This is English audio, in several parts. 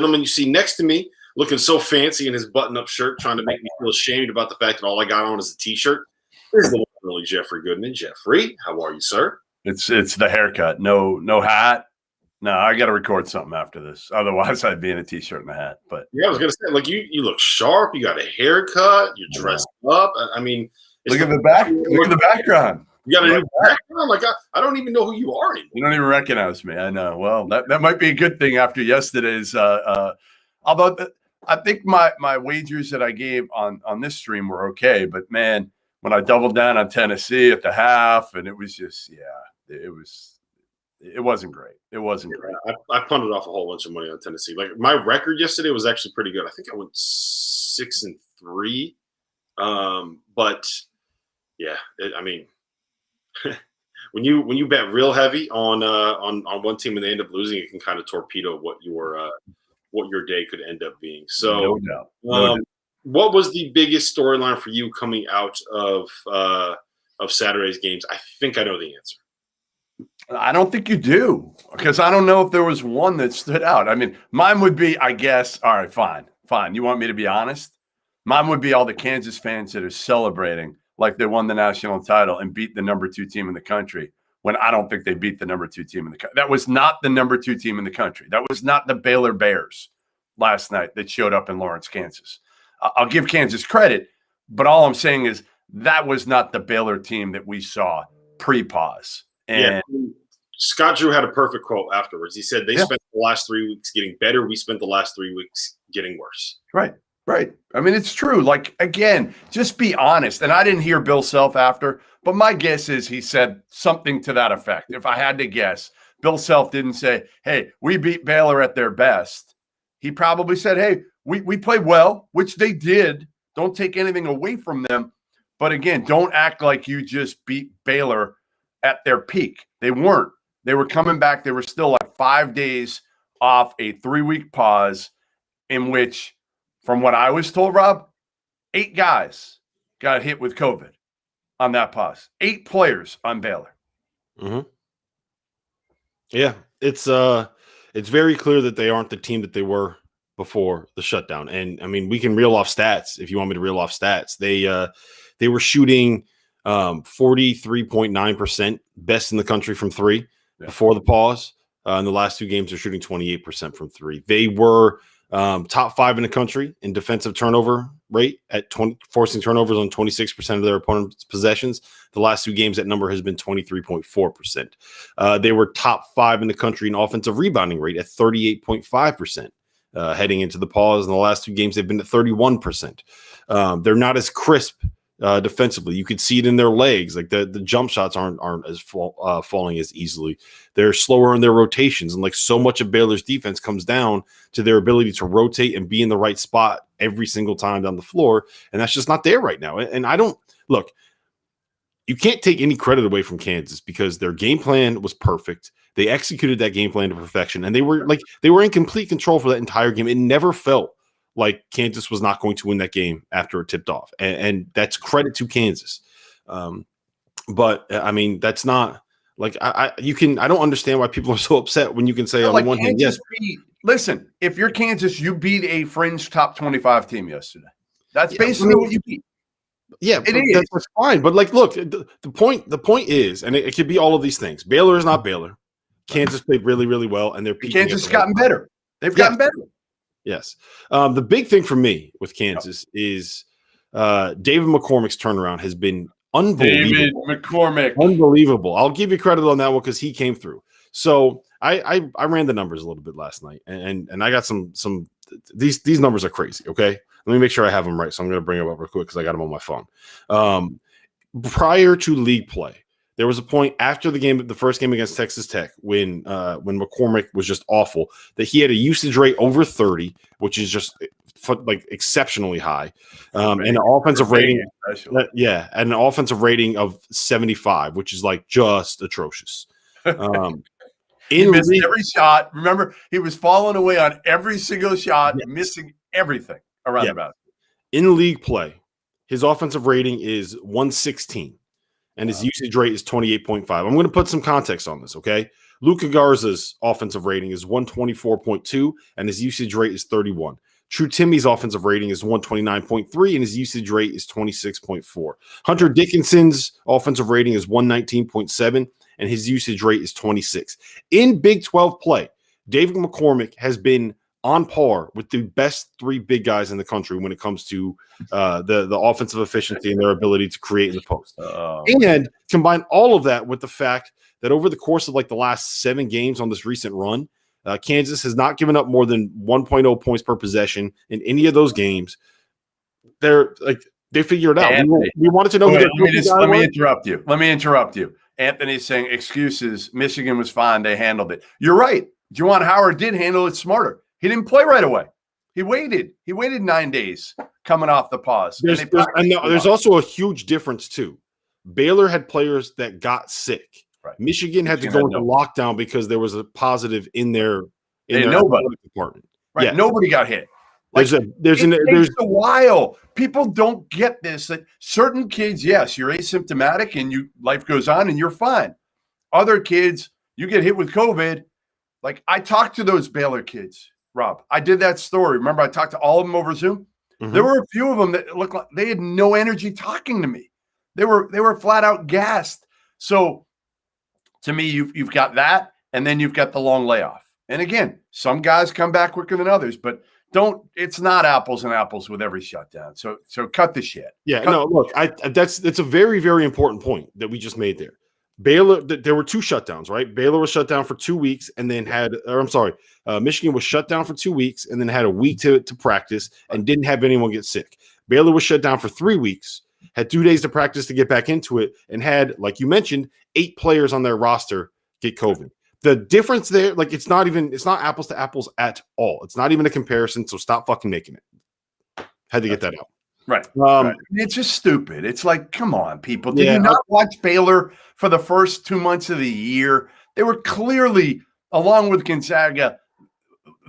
gentleman you see next to me, looking so fancy in his button-up shirt, trying to make me feel ashamed about the fact that all I got on is a T-shirt, is the one and only Jeffrey Goodman. Jeffrey, how are you, sir? It's the haircut. No hat. No, I got to record something after this. Otherwise, I'd be in a T-shirt and a hat. But yeah, I was gonna say, like you look sharp. You got a haircut. You're dressed up. I mean, look at the back. Look at the background. You got a new background. Like I don't even know who you are anymore. You don't even recognize me. I know. Well, that might be a good thing after yesterday's. Although I think my wagers that I gave on this stream were okay, but man, when I doubled down on Tennessee at the half, and it was just it wasn't great. It wasn't great. I punted off a whole bunch of money on Tennessee. Like my record yesterday was actually pretty good. I think I went 6-3. But yeah, I mean, when you bet real heavy on one team and they end up losing, it can kind of torpedo what your day could end up being. So, no doubt. What was the biggest storyline for you coming out of Saturday's games? I think I know the answer. I don't think you do, because I don't know if there was one that stood out. I mean, mine would be, I guess, all right, fine. You want me to be honest? Mine would be all the Kansas fans that are celebrating like they won the national title and beat the number 2 team in the country, when I don't think they beat the number 2 team in the country. That was not the number 2 team in the country. That was not the Baylor Bears last night that showed up in Lawrence, Kansas. I'll give Kansas credit, but all I'm saying is that was not the Baylor team that we saw pre-pause. And yeah. Scott Drew had a perfect quote afterwards. He said, they spent the last 3 weeks getting better. We spent the last 3 weeks getting worse. Right. I mean, it's true. Like, again, just be honest. And I didn't hear Bill Self after, but my guess is he said something to that effect. If I had to guess, Bill Self didn't say, hey, we beat Baylor at their best. He probably said, hey, we played well, which they did. Don't take anything away from them. But again, don't act like you just beat Baylor at their peak. They weren't. They were coming back. They were still like 5 days off a 3-week pause in which, from what I was told, Rob, 8 guys got hit with COVID on that pause. 8 players on Baylor. Mm-hmm. Yeah, it's very clear that they aren't the team that they were before the shutdown. And I mean, we can reel off stats if you want me to reel off stats. They were shooting 43.9%, best in the country from 3 before the pause. In the last 2 games, they're shooting 28% from 3. They were top 5 in the country in defensive turnover rate at forcing turnovers on 26% of their opponent's possessions. The last 2 games, that number has been 23.4%. They were top 5 in the country in offensive rebounding rate at 38.5%. Heading into the pause. In the last 2 games, they've been at 31%. They're not as crisp defensively. You could see it in their legs. Like the jump shots aren't as falling as easily. They're slower in their rotations. And like so much of Baylor's defense comes down to their ability to rotate and be in the right spot every single time down the floor. And that's just not there right now. And I don't look, you can't take any credit away from Kansas because their game plan was perfect. They executed that game plan to perfection. And they were in complete control for that entire game. It never felt like Kansas was not going to win that game after it tipped off. And that's credit to Kansas. But I mean, that's not like, I don't understand why people are so upset when you can say on the one hand, yes. Listen, if you're Kansas, you beat a fringe top 25 team yesterday. That's basically what you beat. Yeah, that's fine. But like, look, the point is, and it could be all of these things. Baylor is not Baylor. Kansas played really, really well, and Kansas has gotten better. They've gotten better. Yes. The big thing for me with Kansas is David McCormick's turnaround has been unbelievable. David McCormick. Unbelievable. I'll give you credit on that one because he came through. So I ran the numbers a little bit last night, and I got some these numbers are crazy, okay? Let me make sure I have them right. So I'm going to bring them up real quick because I got them on my phone. Prior to league play, there was a point after the first game against Texas Tech, when McCormick was just awful, that he had a usage rate over 30, which is just like exceptionally high, and an offensive rating, and an offensive rating of 75, which is like just atrocious. He missed every shot. Remember, he was falling away on every single shot, missing everything around the basket. In league play, his offensive rating is 116. And his usage rate is 28.5. I'm going to put some context on this, okay? Luka Garza's offensive rating is 124.2, and his usage rate is 31. True Timmy's offensive rating is 129.3, and his usage rate is 26.4. Hunter Dickinson's offensive rating is 119.7, and his usage rate is 26. In Big 12 play, David McCormick has been on par with the best three big guys in the country when it comes to the offensive efficiency and their ability to create in the post. And combine all of that with the fact that over the course of like the last 7 games on this recent run, Kansas has not given up more than 1.0 points per possession in any of those games. They figured it out. We wanted to know. Let me interrupt you. Anthony's saying excuses. Michigan was fine. They handled it. You're right. Juwan Howard did handle it smarter. He didn't play right away. He waited. He waited 9 days coming off the pause. There's also a huge difference too. Baylor had players that got sick. Right. Michigan had to go into lockdown because there was a positive in their department. Right. Yeah. Nobody got hit. There's a while. People don't get this. That certain kids, yes, you're asymptomatic and life goes on and you're fine. Other kids, you get hit with COVID. Like I talked to those Baylor kids, Rob. I did that story. Remember, I talked to all of them over Zoom. Mm-hmm. There were a few of them that looked like they had no energy talking to me. They were flat out gassed. So to me, you've got that, and then you've got the long layoff. And again, some guys come back quicker than others, but it's not apples and apples with every shutdown. So cut the shit. Yeah, look, that's a very, very important point that we just made there. Baylor, there were 2 shutdowns, right? Baylor was shut down for 2 weeks and then Michigan was shut down for 2 weeks and then had a week to practice and didn't have anyone get sick. Baylor was shut down for 3 weeks, had 2 days to practice to get back into it, and had, like you mentioned, 8 players on their roster get COVID. The difference there, like it's not apples to apples at all. It's not even a comparison, so stop fucking making it. Had to get that out. Right. It's just stupid. It's like, come on, people. Did you not watch Baylor for the first 2 months of the year? They were clearly, along with Gonzaga,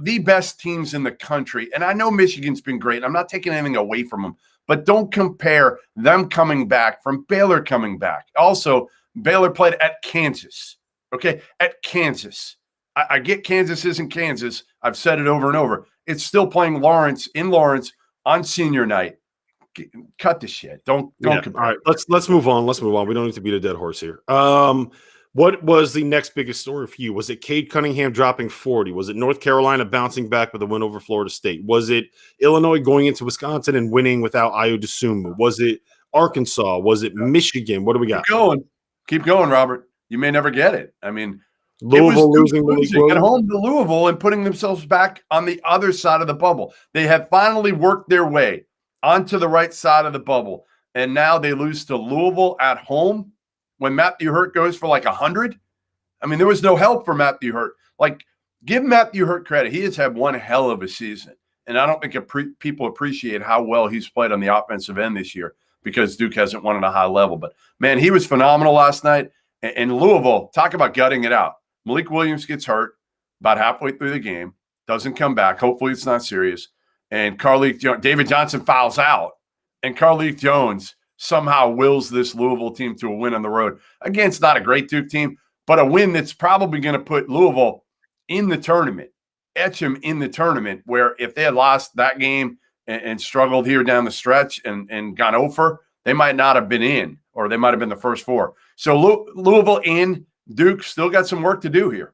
the best teams in the country. And I know Michigan's been great. I'm not taking anything away from them, but don't compare them coming back from Baylor coming back. Also, Baylor played at Kansas. Okay, at Kansas. I get Kansas isn't Kansas. I've said it over and over. It's still playing Lawrence on senior night. Cut the shit. Don't compare. All right, let's move on. We don't need to beat a dead horse here. What was the next biggest story for you? Was it Cade Cunningham dropping 40? Was it North Carolina bouncing back with a win over Florida State? Was it Illinois going into Wisconsin and winning without Ayo Dosunmu? Was it Arkansas? Was it Michigan? What do we got? Keep going, Robert. You may never get it. I mean, Louisville losing at home to Louisville and putting themselves back on the other side of the bubble. They have finally worked their way onto the right side of the bubble, and now they lose to Louisville at home when Matthew Hurt goes for like 100. I mean, there was no help for Matthew Hurt. Like, give Matthew Hurt credit. He has had one hell of a season, and I don't think people appreciate how well he's played on the offensive end this year because Duke hasn't won at a high level. But, man, he was phenomenal last night. And Louisville, talk about gutting it out. Malik Williams gets hurt about halfway through the game, doesn't come back. Hopefully it's not serious. And David Johnson fouls out, and Carlik Jones somehow wills this Louisville team to a win on the road. Again, it's not a great Duke team, but a win that's probably going to put Louisville in the tournament, etch them in the tournament, where if they had lost that game and struggled here down the stretch and gone over, they might not have been in, or they might have been the first 4. So Louisville in, Duke still got some work to do here.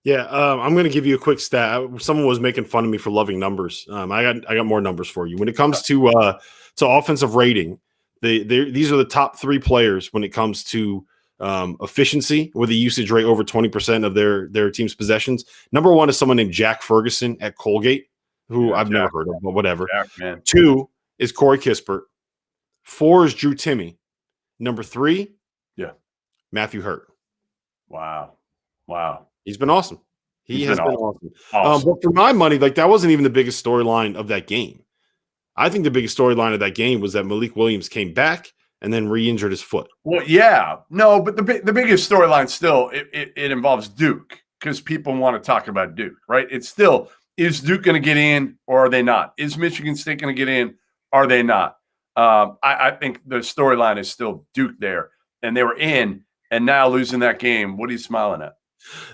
Yeah, I'm going to give you a quick stat. Someone was making fun of me for loving numbers. I got more numbers for you. When it comes to offensive rating, these are the top 3 players when it comes to efficiency with a usage rate over 20% of their team's possessions. Number 1 is someone named Jack Ferguson at Colgate, who I've never heard of, but whatever. Jack, 2 is Corey Kispert. 4 is Drew Timme. Number 3, Matthew Hurt. Wow. He's been awesome. He has been awesome. But for my money, like that wasn't even the biggest storyline of that game. I think the biggest storyline of that game was that Malik Williams came back and then re-injured his foot. Well, yeah. No, but the biggest storyline still, it involves Duke because people want to talk about Duke, right? It's still, is Duke going to get in or are they not? Is Michigan State going to get in? Are they not? I think the storyline is still Duke there. And they were in, and now losing that game. What are you smiling at?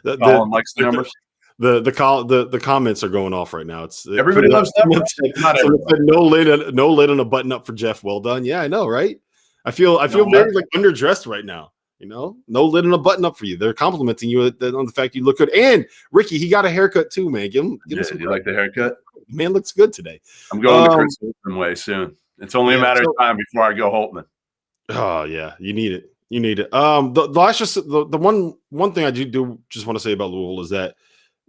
Colin likes the numbers. The comments are going off right now. It's everybody loves numbers. Not someone said no lid on a button up for Jeff. Well done. Yeah, I know, right? I feel very like underdressed right now. No lid on a button up for you. They're complimenting you on the fact you look good. And Ricky, he got a haircut too, man. Give him some. You like the haircut? Man looks good today. I'm going the Chris Holtman way soon. It's only a matter of time before I go Holtman. Oh yeah, you need it. The one thing I do just want to say about Louisville is that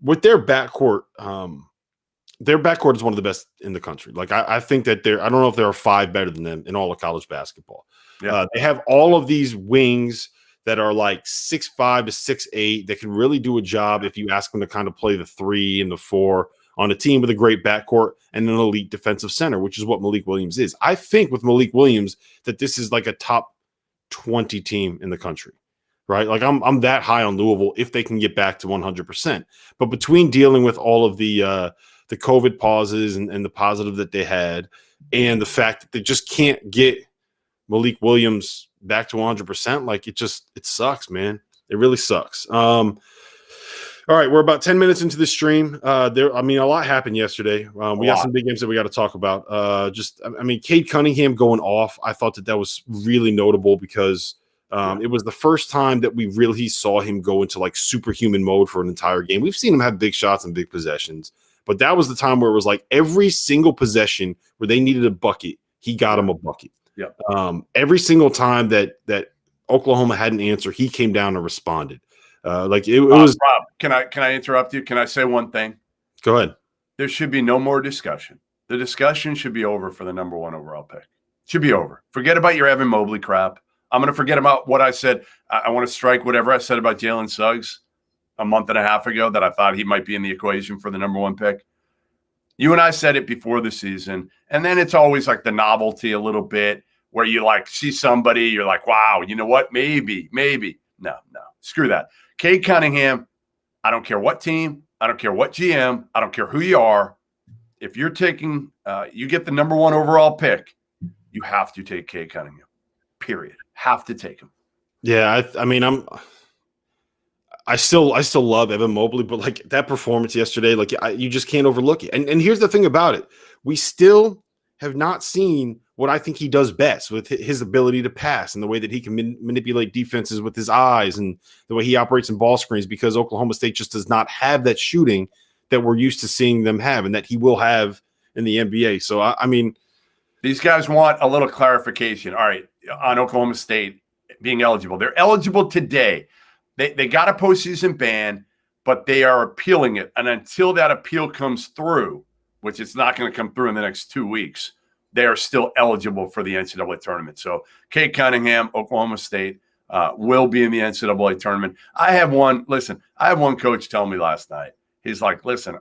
with their backcourt is one of the best in the country. Like I think that I don't know if there are 5 better than them in all of college basketball. Yeah. They have all of these wings that are like 6'5" to 6'8" that can really do a job if you ask them to kind of play the 3 and the 4 on a team with a great backcourt and an elite defensive center, which is what Malik Williams is. I think with Malik Williams that this is like a top 20 team in the country, right? Like I'm that high on Louisville if they can get back to 100%. But between dealing with all of the COVID pauses and the positive that they had and the fact that they just can't get Malik Williams back to 100%, like it sucks, man. It really sucks. All right, we're about 10 minutes into the stream. A lot happened yesterday. We got some big games that we got to talk about. Cade Cunningham going off. I thought that was really notable because it was the first time that we really saw him go into like superhuman mode for an entire game. We've seen him have big shots and big possessions, but that was the time where it was like every single possession where they needed a bucket, he got him a bucket. Yeah. Every single time that Oklahoma had an answer, he came down and responded. It was. Rob, can I interrupt you? Can I say one thing? Go ahead. There should be no more discussion. The discussion should be over for the number 1 overall pick. Should be over. Forget about your Evan Mobley crap. I'm going to forget about what I said. I want to strike whatever I said about Jalen Suggs a month and a half ago that I thought he might be in the equation for the number 1 pick. You and I said it before the season, and then it's always like the novelty a little bit where you like see somebody, you're like, wow, you know what? Maybe. No, screw that. Cade Cunningham, I don't care what team, I don't care what GM, I don't care who you are. If you're taking, you get the number 1 overall pick, you have to take Cade Cunningham. Period. Have to take him. Yeah, I still love Evan Mobley, but like that performance yesterday, like you just can't overlook it. And here's the thing about it: we still have not seen what I think he does best with his ability to pass and the way that he can manipulate defenses with his eyes and the way he operates in ball screens, because Oklahoma State just does not have that shooting that we're used to seeing them have and that he will have in the NBA. So, these guys want a little clarification. All right, on Oklahoma State being eligible. They're eligible today. They got a postseason ban, but they are appealing it. And until that appeal comes through, which it's not going to come through in the next 2 weeks, they are still eligible for the NCAA tournament. So Cade Cunningham, Oklahoma State, will be in the NCAA tournament. I have one coach tell me last night. He's like, listen,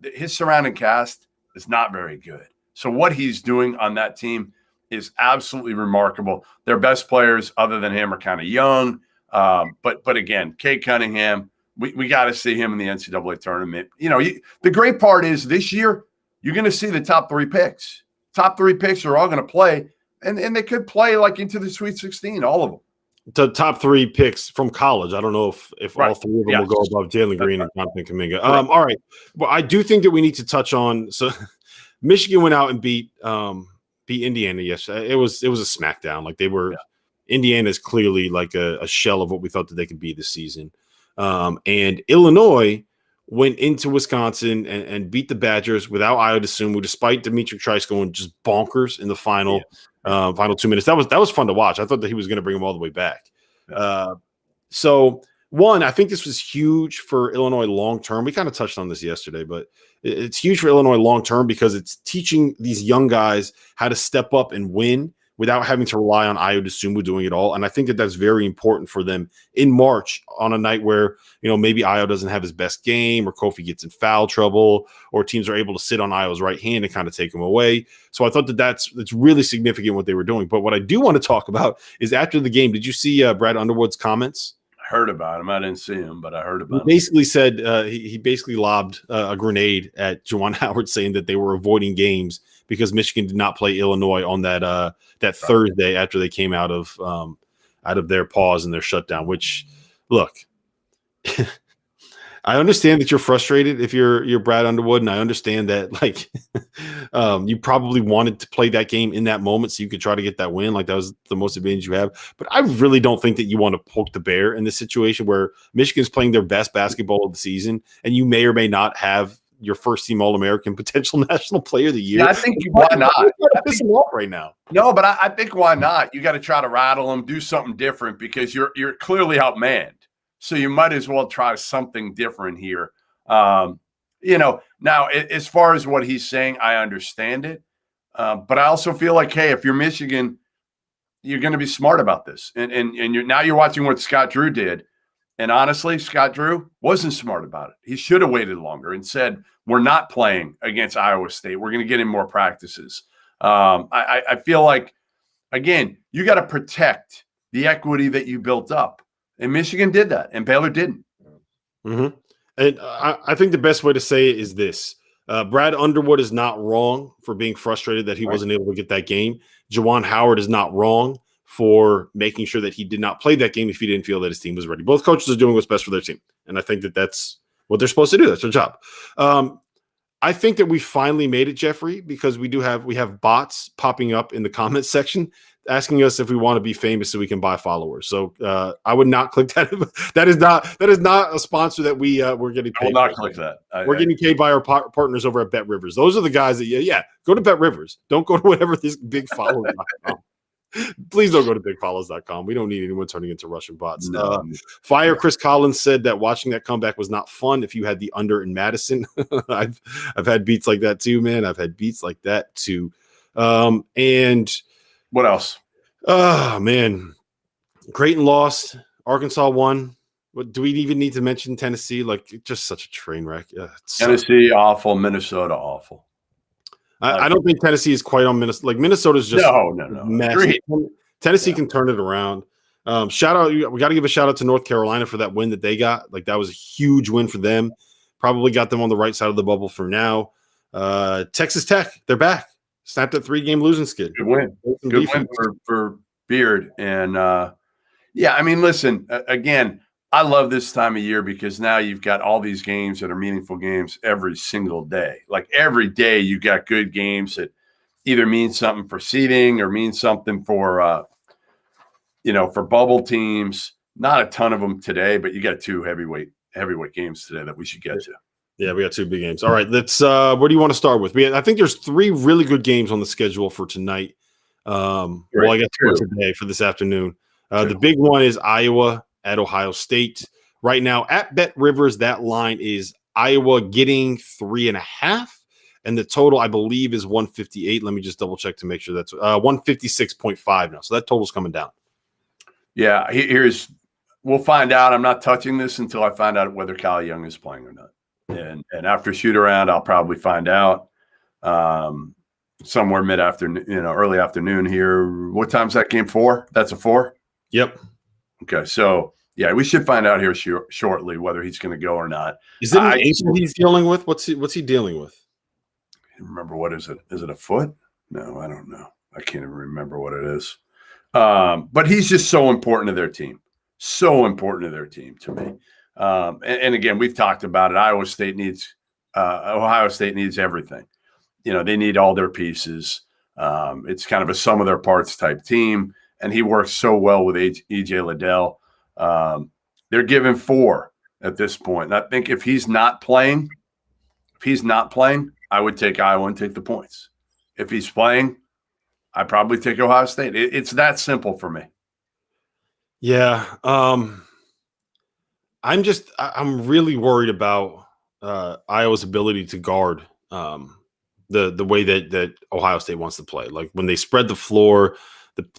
his surrounding cast is not very good. So what he's doing on that team is absolutely remarkable. Their best players other than him are kind of young. But again, Cade Cunningham, we got to see him in the NCAA tournament. The great part is this year, you're going to see the top 3 picks. Top 3 picks are all going to play, and they could play like into the Sweet 16, all of them. The top 3 picks from college. I don't know if all 3 of them will go above Jalen Green and Jonathan Kuminga. All right. Well, I do think that we need to touch on. So Michigan went out and beat Indiana yesterday. It was a smackdown. Like they were. Yeah. Indiana is clearly like a shell of what we thought that they could be this season. And Illinois went into Wisconsin and beat the Badgers without Ayo Dosunmu, despite Dimitri Trice going just bonkers in the final 2 minutes. That was fun to watch. I thought that he was going to bring them all the way back. Yeah. I think this was huge for Illinois long term. We kind of touched on this yesterday, but it's huge for Illinois long term because it's teaching these young guys how to step up and win without having to rely on Ayo Dosunmu doing it all. And I think that that's very important for them in March on a night where, maybe Ayo doesn't have his best game or Kofi gets in foul trouble or teams are able to sit on Ayo's right hand and kind of take him away. So I thought that's really significant what they were doing. But what I do want to talk about is after the game, did you see Brad Underwood's comments? I heard about him. I didn't see him, but I heard about him. He basically said he basically lobbed a grenade at Juwan Howard saying that they were avoiding games because Michigan did not play Illinois on that Thursday after they came out of their pause and their shutdown. Which, look, I understand that you're frustrated if you're Brad Underwood, and I understand that like you probably wanted to play that game in that moment so you could try to get that win. Like that was the most advantage you have. But I really don't think that you want to poke the bear in this situation where Michigan's playing their best basketball of the season, and you may or may not have your first team All-American potential national player of the year. Yeah, I think why not? Piss him off right now. No, but I think why not? You got to try to rattle them, do something different because you're clearly outmanned. So you might as well try something different here. Now as far as what he's saying, I understand it. But I also feel like, hey, if you're Michigan, you're going to be smart about this. And you're watching what Scott Drew did. And honestly, Scott Drew wasn't smart about it. He should have waited longer and said, we're not playing against Iowa State. We're going to get in more practices. I feel like, again, you got to protect the equity that you built up. And Michigan did that, and Baylor didn't. Mm-hmm. And I think the best way to say it is this. Brad Underwood is not wrong for being frustrated that he wasn't able to get that game. Juwan Howard is not wrong for making sure that he did not play that game if he didn't feel that his team was ready. Both coaches are doing what's best for their team, and I think that that's what they're supposed to do. That's their job. I think that we finally made it, Jeffrey, because we have bots popping up in the comments section asking us if we want to be famous so we can buy followers. So I would not click that. That is not a sponsor that we're getting paid. I will not click that. We're getting paid by our partners over at Bet Rivers. Those are the guys that go to Bet Rivers. Don't go to whatever this big follower. Please don't go to bigfollows.com. We don't need anyone turning into Russian bots. No. Fire Chris Collins said that watching that comeback was not fun if you had the under in Madison. I've had beats like that too, man. I've had beats like that too. And what else? Oh, man. Creighton lost. Arkansas won. What, do we even need to mention Tennessee? Like, just such a train wreck. Tennessee, awful. Minnesota, awful. I don't think Tennessee is quite on Minnesota. Like Minnesota's just messy. Tennessee can turn it around. Shout out! We got to give a shout out to North Carolina for that win that they got. Like that was a huge win for them. Probably got them on the right side of the bubble for now. Texas Tech, they're back. Snapped that 3-game losing skid. Good win. Good win for Beard. And I mean, listen, again, I love this time of year because now you've got all these games that are meaningful games every single day. Like every day you got good games that either mean something for seeding or mean something for, for bubble teams. Not a ton of them today, but you got 2 heavyweight games today that we should get to. Yeah, we got 2 big games. All right, let's. Where do you want to start with? I think there's 3 really good games on the schedule for tonight. Well, I guess for today, for this afternoon. The big one is Iowa at Ohio State. Right now at Bet Rivers, that line is Iowa getting 3.5, and the total I believe is 158. Let me just double check to make sure that's 156.5 now. So that total's coming down. Yeah, we'll find out. I'm not touching this until I find out whether Kyle Young is playing or not. And after shoot around, I'll probably find out somewhere mid-afternoon, early afternoon here. What time's that game? 4? That's a 4? Yep. Okay, so yeah, we should find out here shortly whether he's going to go or not. Is it an ankle he's dealing with? What's he dealing with? I can't remember. What is it? Is it a foot? No, I don't know. I can't even remember what it is. But he's just so important to their team. So important to their team to me. And again, we've talked about it. Ohio State needs everything. They need all their pieces. It's kind of a sum of their parts type team. And he works so well with E.J. Liddell. They're given 4 at this point. And I think if he's not playing, I would take Iowa and take the points. If he's playing, I'd probably take Ohio State. It's that simple for me. Yeah. I'm really worried about Iowa's ability to guard the way that Ohio State wants to play. Like when they spread the floor,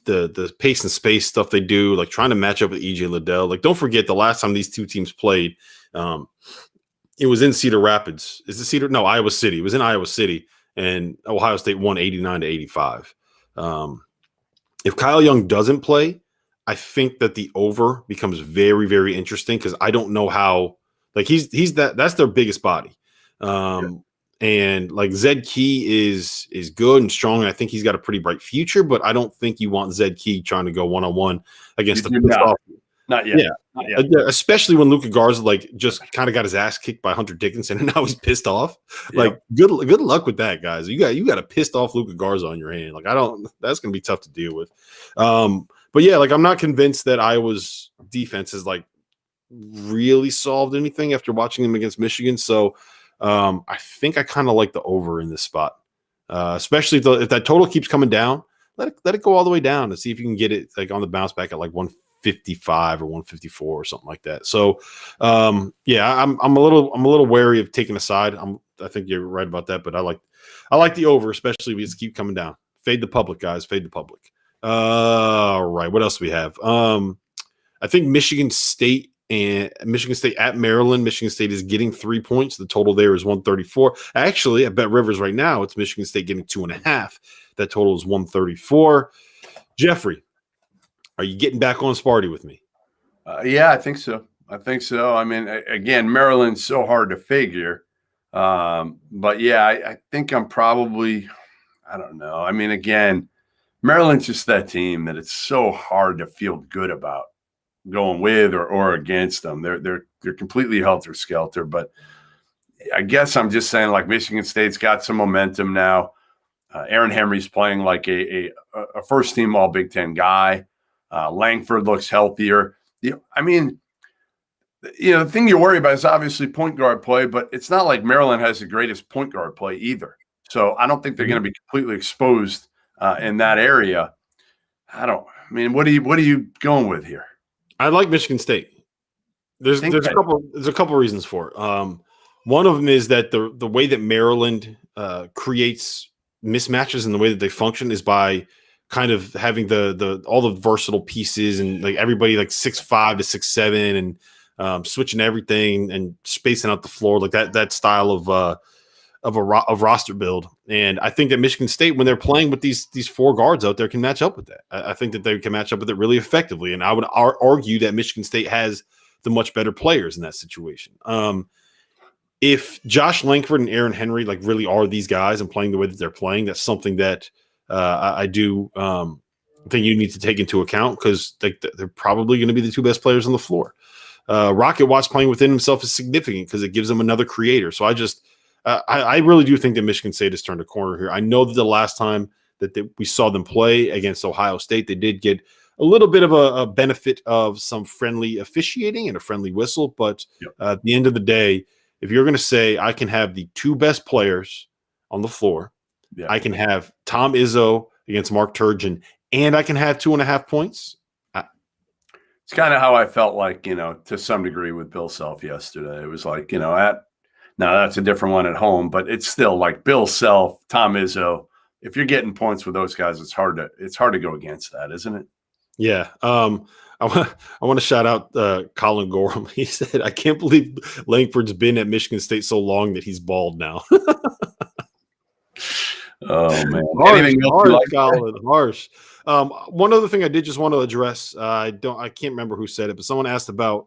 the pace and space stuff they do, like trying to match up with E.J. Liddell. Like don't forget the last time these 2 teams played, it was in Cedar Rapids. Iowa City. It was in Iowa City, and Ohio State won 89-85. If Kyle Young doesn't play, I think that the over becomes very, very interesting because I don't know how. Like that's their biggest body. And like Zed Key is good and strong, and I think he's got a pretty bright future. But I don't think you want Zed Key trying to go 1-on-1 against Not yet. Yeah. Not yet. Especially when Luka Garza just kind of got his ass kicked by Hunter Dickinson and now he's pissed off. Yep. Good luck with that, guys. You got a pissed off Luka Garza on your hand. That's gonna be tough to deal with. But yeah, I'm not convinced that Iowa's defense is really solved anything after watching them against Michigan. So I think I kind of like the over in this spot. Especially if that total keeps coming down, let it go all the way down and see if you can get it on the bounce back at 155 or 154 or something like that. So yeah, I'm a little wary of taking a side. I think you're right about that, but I like the over, especially if we just keep coming down. Fade the public, guys. Fade the public. All right, what else do we have? I think Michigan State at Maryland. Michigan State is getting 3 points. The total there is 134. Actually, I bet Rivers right now it's Michigan State getting 2.5. That total is 134. Jeffrey, are you getting back on Sparty with me? Yeah, I think so. I mean, again, Maryland's so hard to figure. But yeah, I think I'm probably, I don't know. I mean, again, Maryland's just that team that it's so hard to feel good about going with or against them. They're completely helter-skelter. But I guess I'm just saying, Michigan State's got some momentum now. Aaron Henry's playing like a first-team All-Big Ten guy. Langford looks healthier. I mean, the thing you worry about is obviously point guard play, but it's not like Maryland has the greatest point guard play either. So I don't think they're going to be completely exposed in that area. What are you going with here? I like Michigan State. There's a couple reasons for it. One of them is that the way that Maryland creates mismatches and the way that they function is by kind of having all the versatile pieces and everybody 6'5" to 6'7" and switching everything and spacing out the floor that style of roster build. And I think that Michigan State, when they're playing with these four guards out there, can match up with that. I think that they can match up with it really effectively. And I would argue that Michigan State has the much better players in that situation. If Josh Langford and Aaron Henry really are these guys and playing the way that they're playing, that's something that I do think you need to take into account because they're probably going to be the two best players on the floor. Rocket Watts playing within himself is significant because it gives them another creator. So I really do think that Michigan State has turned a corner here. I know that the last time that we saw them play against Ohio State, they did get a little bit of a benefit of some friendly officiating and a friendly whistle. But at the end of the day, if you're going to say I can have the two best players on the floor, I can have Tom Izzo against Mark Turgeon, and I can have 2.5 points. It's kind of how I felt to some degree with Bill Self yesterday. It was now that's a different one at home, but it's still Bill Self, Tom Izzo. If you're getting points with those guys, it's hard to go against that, isn't it? Yeah. I want to shout out Colin Gorham. He said, I can't believe Langford's been at Michigan State so long that he's bald now. Oh, man. Harsh, Colin, harsh. One other thing I did just want to address, I can't remember who said it, but someone asked about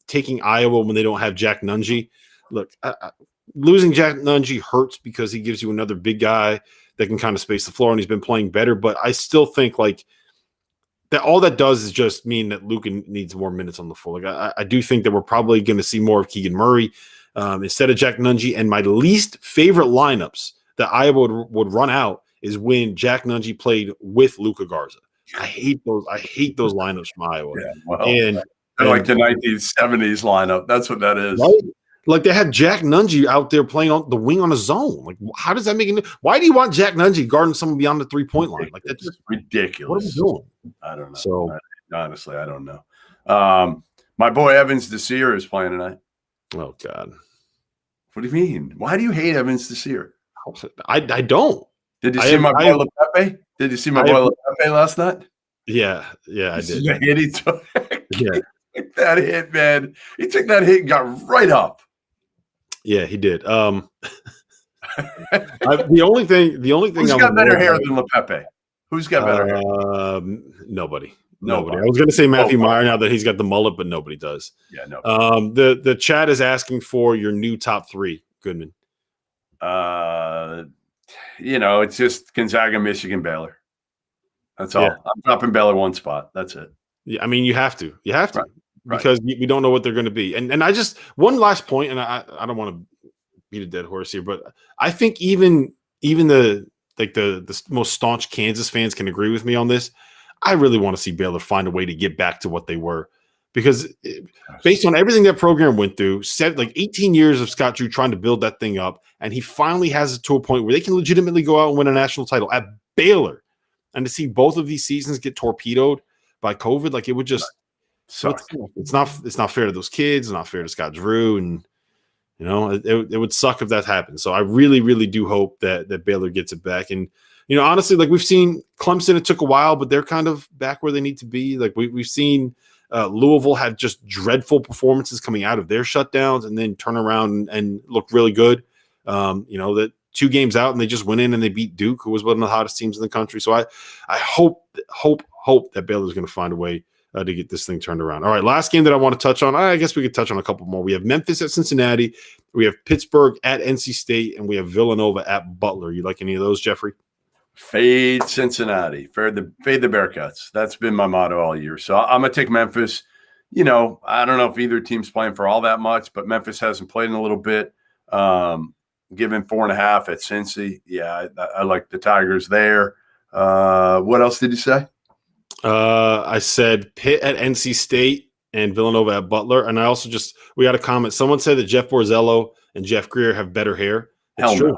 taking Iowa when they don't have Jack Nunge. Look, losing Jack Nunge hurts because he gives you another big guy that can kind of space the floor, and he's been playing better. But I still think that all that does is just mean that Luka needs more minutes on the floor. I do think that we're probably going to see more of Keegan Murray instead of Jack Nunge. And my least favorite lineups that Iowa would run out is when Jack Nunge played with Luka Garza. I hate those lineups from Iowa. Yeah, well, and the 1970s lineup. That's what that is. Right? They have Jack Nunge out there playing on the wing on a zone. How does that make it? Why do you want Jack Nunge guarding someone beyond the 3-point line? That's just ridiculous. What are we doing? I don't know. So honestly, I don't know. My boy Evans Desir is playing tonight. Oh God. What do you mean? Why do you hate Evans Desir? I don't. Did you see my boy LePepe? Did you see my boy LePepe last night? Yeah, I did. The hit he took. Yeah. He took that hit, man. He took that hit and got right up. Yeah, he did. The only thing. Who's got better hair than LePepe? Who's got better hair? Nobody. I was going to say Matthew Meyer now that he's got the mullet, but nobody does. Yeah, no. The chat is asking for your new top three, Goodman. It's just Gonzaga, Michigan, Baylor. That's all. Yeah. I'm dropping Baylor one spot. That's it. Yeah, I mean, you have to. You have to. Right. Because we don't know what they're going to be. And I just one last point, and I don't want to beat a dead horse here, but I think even the most staunch Kansas fans can agree with me on this. I really want to see Baylor find a way to get back to what they were, because based on everything that program went through, said like 18 years of Scott Drew trying to build that thing up, and he finally has it to a point where they can legitimately go out and win a national title at Baylor, and to see both of these seasons get torpedoed by COVID, like it would just. So it's not fair to those kids. It's not fair to Scott Drew, and it would suck if that happened. So I really, really do hope that Baylor gets it back. And honestly, like we've seen Clemson, it took a while, but they're kind of back where they need to be. Like we've seen Louisville have just dreadful performances coming out of their shutdowns, and then turn around and look really good. That 2 games out and they just went in and they beat Duke, who was one of the hottest teams in the country. So I hope that Baylor's going to find a way to get this thing turned around. All right, last game that I want to touch on. I guess we could touch on a couple more. We have Memphis at Cincinnati. We have Pittsburgh at NC State, and we have Villanova at Butler. You like any of those, Jeffrey? Fade Cincinnati. Fade the Bearcats. That's been my motto all year. So I'm going to take Memphis. I don't know if either team's playing for all that much, but Memphis hasn't played in a little bit. Given 4.5 at Cincy. Yeah, I like the Tigers there. What else did you say? I said Pitt at NC State and Villanova at Butler. And I also we got a comment. Someone said that Jeff Borzello and Jeff Greer have better hair. Hell no.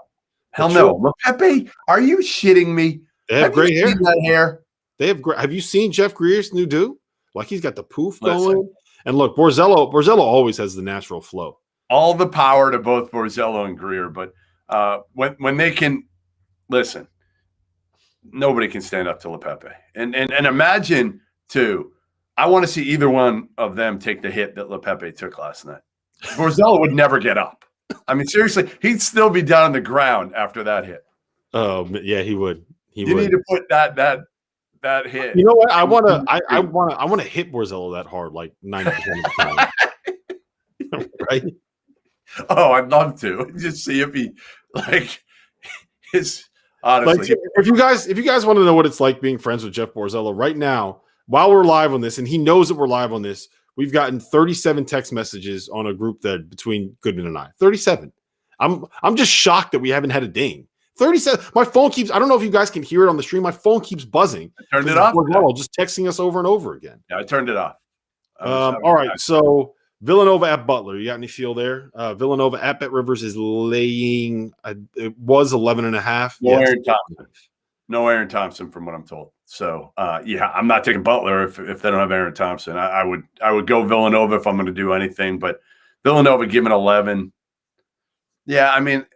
Hell no. Pepe, are you shitting me? They have great hair. That hair? They have great. Have you seen Jeff Greer's new do? Like he's got the poof going. And look, Borzello always has the natural flow. All the power to both Borzello and Greer. But when they can – listen – nobody can stand up to LePepe. And imagine, too, I want to see either one of them take the hit that LePepe took last night. Borzello would never get up. I mean, seriously, he'd still be down on the ground after that hit. Oh, yeah, he would. You need to put that hit. You know what? I want to hit Borzello that hard, like 90% of the time. Right? Oh, I'd love to. Just see if he, his – honestly, like, if you guys want to know what it's like being friends with Jeff Borzello right now, while we're live on this, and he knows that we're live on this, we've gotten 37 text messages on a group that between Goodman and I. 37. I'm just shocked that we haven't had a ding. 37. My phone keeps. I don't know if you guys can hear it on the stream. My phone keeps buzzing. I turned it off. Borzello just texting us over and over again. Yeah, I turned it off. All right, so Villanova at Butler. You got any feel there? Villanova at Bet Rivers is laying. It was 11.5. No Aaron Thompson, from what I'm told. So I'm not taking Butler if they don't have Aaron Thompson. I would go Villanova if I'm going to do anything, but Villanova giving 11. Yeah, I mean,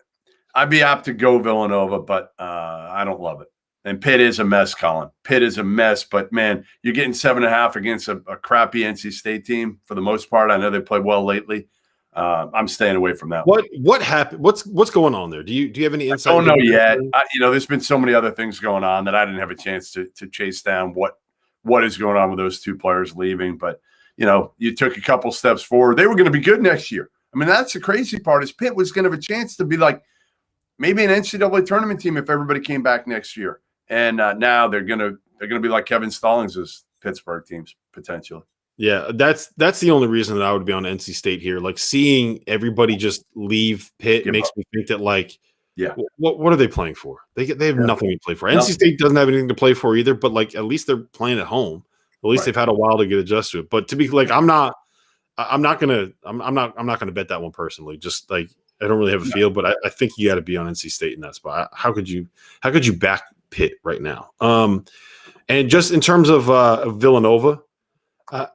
I'd be apt to go Villanova, but I don't love it. And Pitt is a mess, Colin. Pitt is a mess, but man, you're getting 7.5 against a crappy NC State team for the most part. I know they played well lately. I'm staying away from that. What happened? What's going on there? Do you have any insight? I don't know yet. There's been so many other things going on that I didn't have a chance to chase down what is going on with those 2 players leaving. But you took a couple steps forward. They were going to be good next year. I mean, that's the crazy part is Pitt was going to have a chance to be like maybe an NCAA tournament team if everybody came back next year. And now they're gonna be like Kevin Stallings' Pittsburgh teams potentially. Yeah, that's the only reason that I would be on NC State here. Like seeing everybody just leave Pitt makes me think that what are they playing for? They have nothing to play for. NC State doesn't have anything to play for either. But at least they're playing at home. At least they've had a while to get adjusted to it. But to be I'm not gonna bet that one personally. Just I don't really have a feel, but I think you got to be on NC State in that spot. How could you back Pitt right now? And just in terms of Villanova, I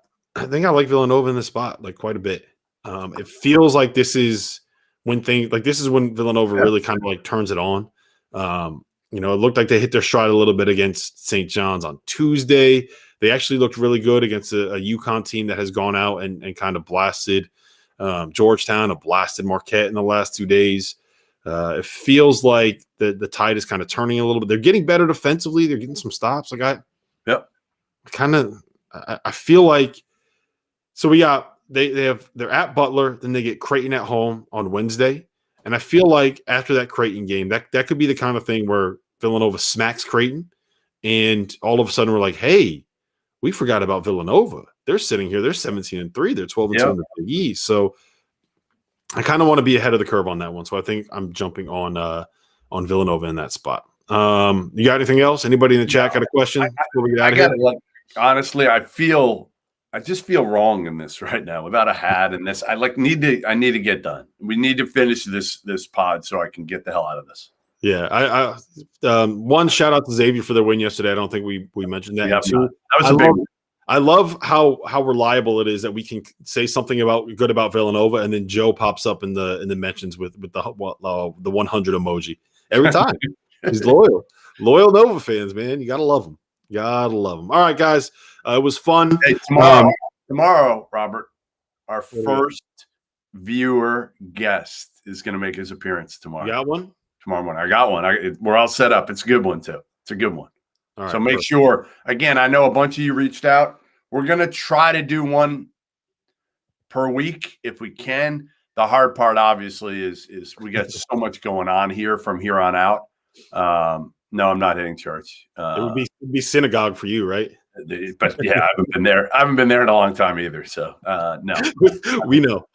think I like Villanova in the spot quite a bit. It feels like this is when Villanova really kind of turns it on. It looked like they hit their stride a little bit against St. John's on Tuesday. They actually looked really good against a UConn team that has gone out and kind of blasted Georgetown, blasted Marquette in the last 2 days. It feels like the tide is kind of turning a little bit. They're getting better defensively. They're getting some stops. I feel like so we got they're at Butler, then they get Creighton at home on Wednesday. And I feel like after that Creighton game, that could be the kind of thing where Villanova smacks Creighton, and all of a sudden we're like, hey, we forgot about Villanova. They're sitting here. They're 17-3. They're 12-2 in the Big East. So I kind of want to be ahead of the curve on that one. So I think I'm jumping on Villanova in that spot. You got anything else? Anybody in the chat got a question before we get out of here? Honestly, I just feel wrong in this right now without a hat and this. I need to get done. We need to finish this pod so I can get the hell out of this. Yeah, one shout out to Xavier for their win yesterday. I don't think we mentioned that. Yeah, that was a big one. I love how reliable it is that we can say something good about Villanova, and then Joe pops up in the mentions with the 100 emoji every time. He's loyal Nova fans, man. You gotta love them. All right, guys, it was fun. Hey, tomorrow, Robert, our first viewer guest is going to make his appearance tomorrow. You got one? Tomorrow morning. I got one. We're all set up. It's a good one, too. It's a good one. All right, so make sure, again, I know a bunch of you reached out. We're going to try to do one per week if we can. The hard part, obviously, is we got so much going on here from here on out. No, I'm not hitting church. It would be synagogue for you, right? But yeah, I haven't been there. I haven't been there in a long time either. So no, we know.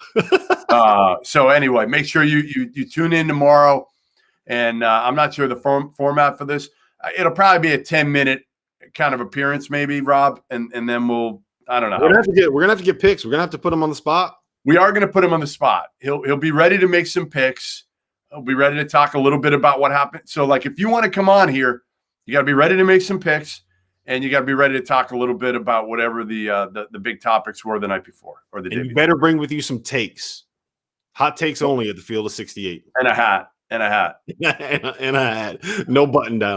So anyway, make sure you tune in tomorrow. And I'm not sure the format for this. It'll probably be a 10-minute kind of appearance, maybe, Rob, and then I don't know. We're gonna have to get picks. We're gonna have to put him on the spot. We are gonna put him on the spot. He'll be ready to make some picks. He'll be ready to talk a little bit about what happened. So, like, if you want to come on here, you got to be ready to make some picks, and you got to be ready to talk a little bit about whatever the big topics were the night before or the day before. You better bring with you some takes. Hot takes only at the Field of 68. And a hat. And a hat. No button down.